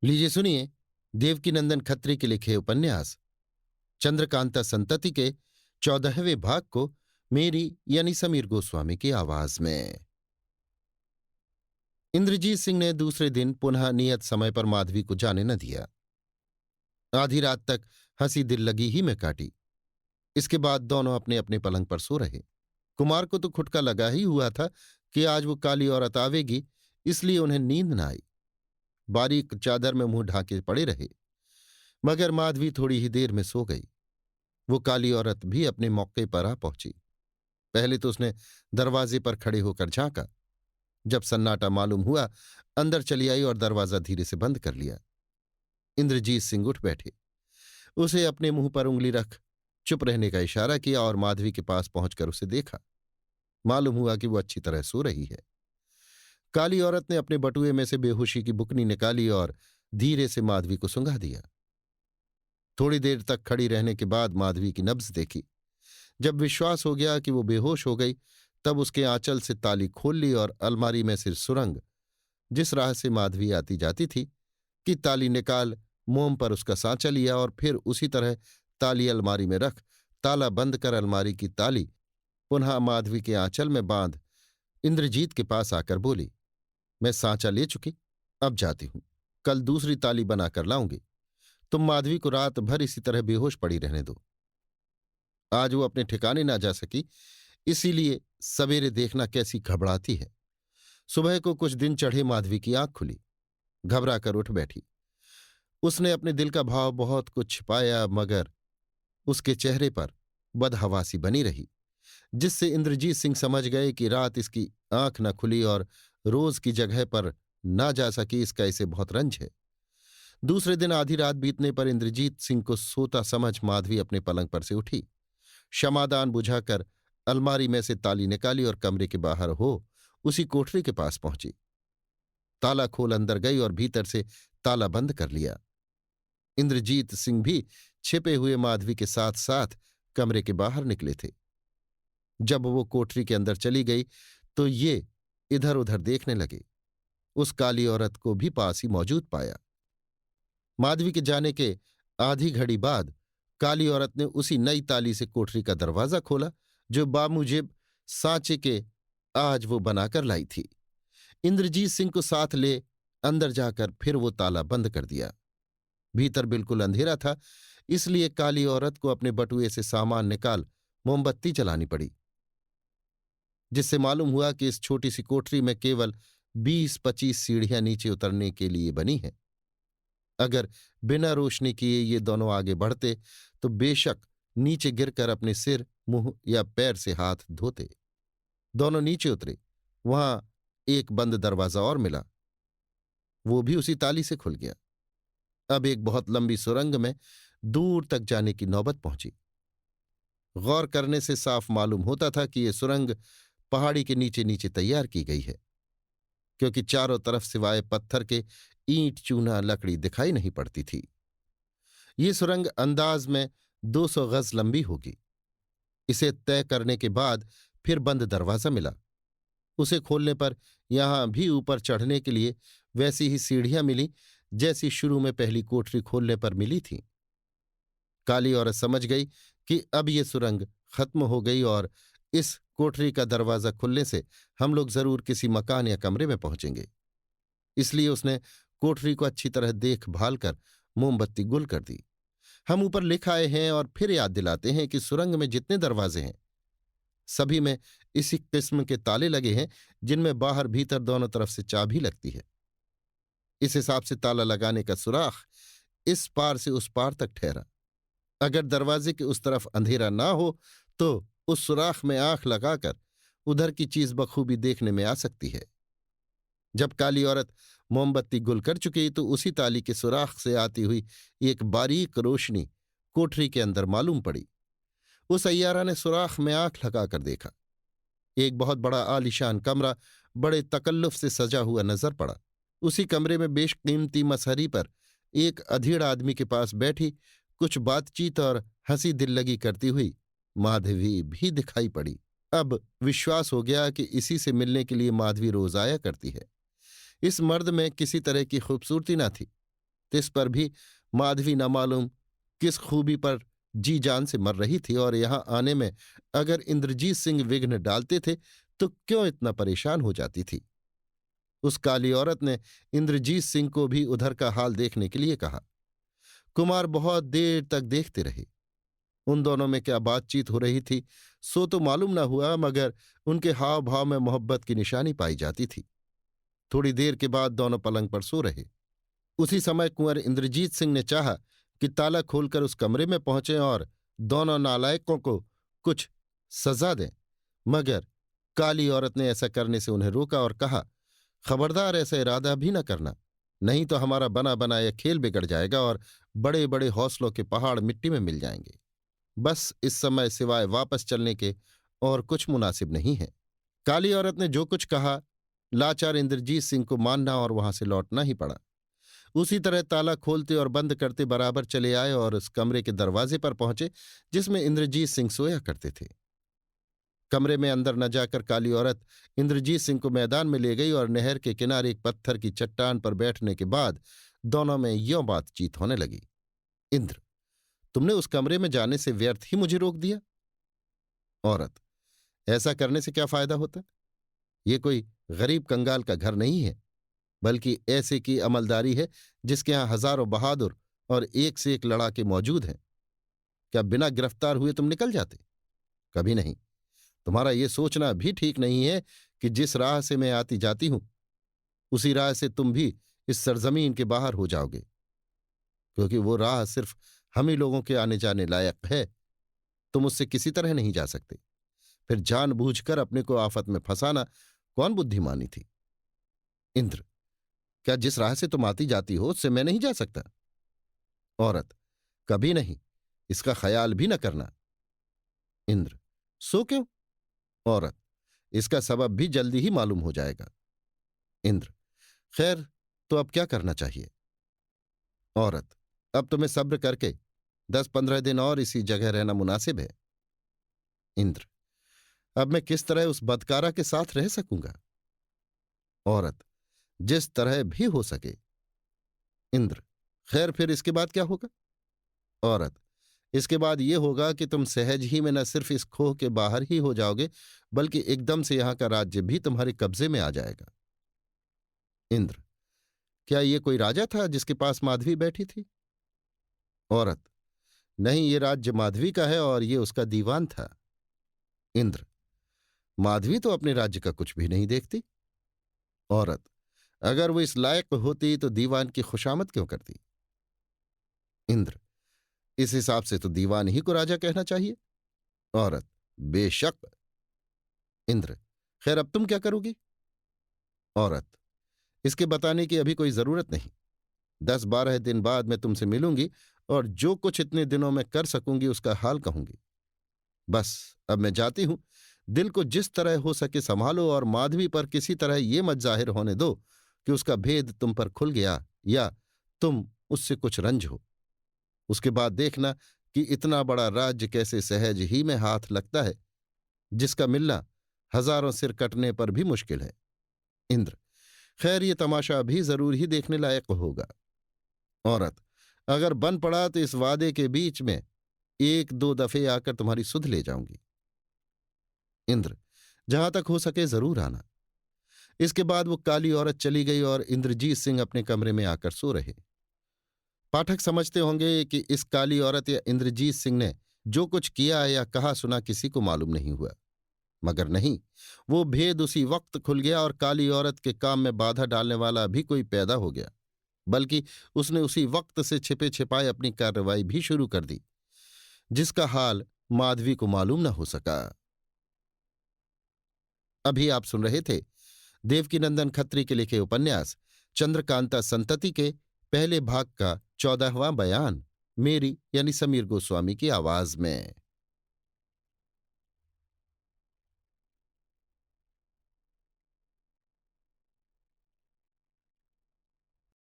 लीजिए सुनिए देवकीनंदन खत्री के लिखे उपन्यास चंद्रकांता संतति के 14वें भाग को मेरी यानी समीर गोस्वामी की आवाज में। इंद्रजीत सिंह ने दूसरे दिन पुनः नियत समय पर माधवी को जाने न दिया। आधी रात तक हंसी दिल लगी ही में काटी। इसके बाद दोनों अपने अपने पलंग पर सो रहे। कुमार को तो खुटका लगा ही हुआ था कि आज वो काली औरत आवेगी, इसलिए उन्हें नींद न आई। बारीक चादर में मुंह ढांके पड़े रहे, मगर माधवी थोड़ी ही देर में सो गई। वो काली औरत भी अपने मौके पर आ पहुंची। पहले तो उसने दरवाजे पर खड़े होकर झांका। जब सन्नाटा मालूम हुआ, अंदर चली आई और दरवाजा धीरे से बंद कर लिया। इंद्रजीत सिंह उठ बैठे। उसे अपने मुंह पर उंगली रख चुप रहने का इशारा किया और माधवी के पास पहुंचकर उसे देखा। मालूम हुआ कि वो अच्छी तरह सो रही है। काली औरत ने अपने बटुए में से बेहोशी की बुकनी निकाली और धीरे से माधवी को सुंघा दिया। थोड़ी देर तक खड़ी रहने के बाद माधवी की नब्ज देखी। जब विश्वास हो गया कि वो बेहोश हो गई, तब उसके आंचल से ताली खोल ली और अलमारी में से सुरंग, जिस राह से माधवी आती जाती थी, कि ताली निकाल मोम पर उसका सांचा लिया और फिर उसी तरह ताली अलमारी में रख ताला बंद कर अलमारी की ताली पुनः माधवी के आंचल में बांध इंद्रजीत के पास आकर बोली, मैं सांचा ले चुकी, अब जाती हूं। कल दूसरी ताली बनाकर लाऊंगी। तुम माधवी को रात भर इसी तरह बेहोश पड़ी रहने दो। आज वो अपने ठिकाने ना जा सकी, इसीलिए सवेरे देखना कैसी घबराती है। सुबह को कुछ दिन चढ़े माधवी की आंख खुली। घबरा कर उठ बैठी। उसने अपने दिल का भाव बहुत कुछ छिपाया, मगर उसके चेहरे पर बदहवासी बनी रही, जिससे इंद्रजीत सिंह समझ गए कि रात इसकी आंख न खुली और रोज की जगह पर ना जा सकी, इसका इसे बहुत रंज है। दूसरे दिन आधी रात बीतने पर इंद्रजीत सिंह को सोता समझ माधवी अपने पलंग पर से उठी। क्षमादान बुझाकर अलमारी में से ताली निकाली और कमरे के बाहर हो उसी कोठरी के पास पहुंची। ताला खोल अंदर गई और भीतर से ताला बंद कर लिया। इंद्रजीत सिंह भी छिपे हुए माधवी के साथ साथ कमरे के बाहर निकले थे। जब वो कोठरी के अंदर चली गई तो ये इधर उधर देखने लगे। उस काली औरत को भी पास ही मौजूद पाया। माधवी के जाने के आधी घड़ी बाद काली औरत ने उसी नई ताली से कोठरी का दरवाजा खोला जो बामुजिब सांचे के आज वो बनाकर लाई थी। इंद्रजीत सिंह को साथ ले अंदर जाकर फिर वो ताला बंद कर दिया। भीतर बिल्कुल अंधेरा था, इसलिए काली औरत को अपने बटुए से सामान निकाल मोमबत्ती जलानी पड़ी, जिससे मालूम हुआ कि इस छोटी सी कोठरी में केवल 20-25 सीढ़ियां नीचे उतरने के लिए बनी हैं। अगर बिना रोशनी किए ये दोनों आगे बढ़ते तो बेशक नीचे गिरकर अपने सिर, मुंह या पैर से हाथ धोते। दोनों नीचे उतरे। वहां एक बंद दरवाजा और मिला, वो भी उसी ताली से खुल गया। अब एक बहुत लंबी सुरंग में दूर तक जाने की नौबत पहुंची। गौर करने से साफ मालूम होता था कि यह सुरंग पहाड़ी के नीचे नीचे तैयार की गई है, क्योंकि चारों तरफ सिवाय पत्थर के ईंट चूना लकड़ी दिखाई नहीं पड़ती थी। ये सुरंग अंदाज में 200 गज लंबी होगी। इसे तय करने के बाद फिर बंद दरवाजा मिला। उसे खोलने पर यहां भी ऊपर चढ़ने के लिए वैसी ही सीढ़ियां मिली जैसी शुरू में पहली कोठरी खोलने पर मिली थी। काली औरत समझ गई कि अब ये सुरंग खत्म हो गई और इस कोठरी का दरवाजा खुलने से हम लोग जरूर किसी मकान या कमरे में पहुंचेंगे। इसलिए उसने कोठरी को अच्छी तरह देखभाल कर मोमबत्ती गुल कर दी। हम ऊपर लिख आए हैं और फिर याद दिलाते हैं कि सुरंग में जितने दरवाजे हैं सभी में इसी किस्म के ताले लगे हैं, जिनमें बाहर भीतर दोनों तरफ से चाबी लगती है। इस हिसाब से ताला लगाने का सुराख इस पार से उस पार तक ठहरा। अगर दरवाजे के उस तरफ अंधेरा ना हो तो उस सुराख में आंख लगाकर उधर की चीज बखूबी देखने में आ सकती है। जब काली औरत मोमबत्ती गुल कर चुकी तो उसी ताली के सुराख से आती हुई एक बारीक रोशनी कोठरी के अंदर मालूम पड़ी। उस अय्यारा ने सुराख में आंख लगाकर देखा। एक बहुत बड़ा आलीशान कमरा बड़े तकल्लुफ से सजा हुआ नजर पड़ा। उसी कमरे में बेशकीमती मसहरी पर एक अधेड़ आदमी के पास बैठी कुछ बातचीत और हंसी दिल लगी करती हुई माधवी भी दिखाई पड़ी। अब विश्वास हो गया कि इसी से मिलने के लिए माधवी रोज आया करती है। इस मर्द में किसी तरह की खूबसूरती न थी, तिस पर भी माधवी न मालूम किस खूबी पर जी जान से मर रही थी, और यहां आने में अगर इंद्रजीत सिंह विघ्न डालते थे तो क्यों इतना परेशान हो जाती थी। उस काली औरत ने इंद्रजीत सिंह को भी उधर का हाल देखने के लिए कहा। कुमार बहुत देर तक देखते रहे। उन दोनों में क्या बातचीत हो रही थी सो तो मालूम न हुआ, मगर उनके हाव भाव में मोहब्बत की निशानी पाई जाती थी। थोड़ी देर के बाद दोनों पलंग पर सो रहे। उसी समय कुंवर इंद्रजीत सिंह ने चाहा कि ताला खोलकर उस कमरे में पहुंचे और दोनों नालायकों को कुछ सजा दें, मगर काली औरत ने ऐसा करने से उन्हें रोका और कहा, खबरदार ऐसा इरादा भी न करना, नहीं तो हमारा बना बनाया खेल बिगड़ जाएगा और बड़े बड़े हौसलों के पहाड़ मिट्टी में मिल जाएंगे। बस इस समय सिवाय वापस चलने के और कुछ मुनासिब नहीं है। काली औरत ने जो कुछ कहा, लाचार इंद्रजीत सिंह को मानना और वहां से लौटना ही पड़ा। उसी तरह ताला खोलते और बंद करते बराबर चले आए और उस कमरे के दरवाजे पर पहुंचे जिसमें इंद्रजीत सिंह सोया करते थे। कमरे में अंदर न जाकर काली औरत इंद्रजीत सिंह को मैदान में ले गई और नहर के किनारे एक पत्थर की चट्टान पर बैठने के बाद दोनों में यों बातचीत होने लगी। इंद्र, तुमने उस कमरे में जाने से व्यर्थ ही मुझे रोक दिया। औरत, ऐसा करने से क्या फायदा होता? ये कोई गरीब कंगाल का घर नहीं है, बल्कि ऐसे की अमलदारी है जिसके यहां हजारों बहादुर और एक से एक लड़ाके मौजूद हैं। क्या बिना गिरफ्तार हुए तुम निकल जाते? कभी नहीं। तुम्हारा ये सोचना भी ठीक नहीं है कि जिस राह से मैं आती जाती हूं उसी राह से तुम भी इस सरजमीन के बाहर हो जाओगे, क्योंकि वो राह सिर्फ हम ही लोगों के आने जाने लायक है। तुम उससे किसी तरह नहीं जा सकते। फिर जानबूझकर अपने को आफत में फंसाना कौन बुद्धिमानी थी? इंद्र, क्या जिस राह से तुम आती जाती हो उससे मैं नहीं जा सकता? औरत, कभी नहीं, इसका ख्याल भी न करना। इंद्र, सो क्यों? औरत, इसका सबब भी जल्दी ही मालूम हो जाएगा। इंद्र, खैर, तो अब क्या करना चाहिए? औरत, अब तुम्हें सब्र करके 10-15 दिन और इसी जगह रहना मुनासिब है। इंद्र, अब मैं किस तरह उस बदकारा के साथ रह सकूंगा? औरत, जिस तरह भी हो सके। इंद्र, खैर, फिर इसके बाद क्या होगा? औरत, इसके बाद ये होगा कि तुम सहज ही में न सिर्फ इस खोह के बाहर ही हो जाओगे, बल्कि एकदम से यहां का राज्य भी तुम्हारे कब्जे में आ जाएगा। इंद्र, क्या ये कोई राजा था जिसके पास माधवी बैठी थी? औरत, नहीं, ये राज्य माधवी का है और ये उसका दीवान था। इंद्र, माधवी तो अपने राज्य का कुछ भी नहीं देखती। औरत, अगर वो इस लायक होती तो दीवान की खुशामद क्यों करती? इंद्र, इस हिसाब से तो दीवान ही को राजा कहना चाहिए। औरत, बेशक। इंद्र, खैर, अब तुम क्या करोगी? औरत, इसके बताने की अभी कोई जरूरत नहीं। 10-12 दिन बाद मैं तुमसे मिलूंगी और जो कुछ इतने दिनों में कर सकूंगी उसका हाल कहूंगी। बस अब मैं जाती हूं। दिल को जिस तरह हो सके संभालो और माधवी पर किसी तरह ये मत जाहिर होने दो कि उसका भेद तुम पर खुल गया या तुम उससे कुछ रंज हो। उसके बाद देखना कि इतना बड़ा राज्य कैसे सहज ही में हाथ लगता है, जिसका मिलना हजारों सिर कटने पर भी मुश्किल है। इंद्र, खैर, ये तमाशा भी जरूर ही देखने लायक होगा। औरत, अगर बन पड़ा तो इस वादे के बीच में 1-2 दफे आकर तुम्हारी सुध ले जाऊंगी। इंद्र, जहां तक हो सके जरूर आना। इसके बाद वो काली औरत चली गई और इंद्रजीत सिंह अपने कमरे में आकर सो रहे। पाठक समझते होंगे कि इस काली औरत या इंद्रजीत सिंह ने जो कुछ किया या कहा सुना किसी को मालूम नहीं हुआ, मगर नहीं, वो भेद उसी वक्त खुल गया और काली औरत के काम में बाधा डालने वाला भी कोई पैदा हो गया, बल्कि उसने उसी वक्त से छिपे छिपाए अपनी कार्रवाई भी शुरू कर दी, जिसका हाल माधवी को मालूम न हो सका। अभी आप सुन रहे थे देवकीनंदन खत्री के लिखे उपन्यास चंद्रकांता संतति के पहले भाग का 14वां बयान, मेरी यानी समीर गोस्वामी की आवाज में।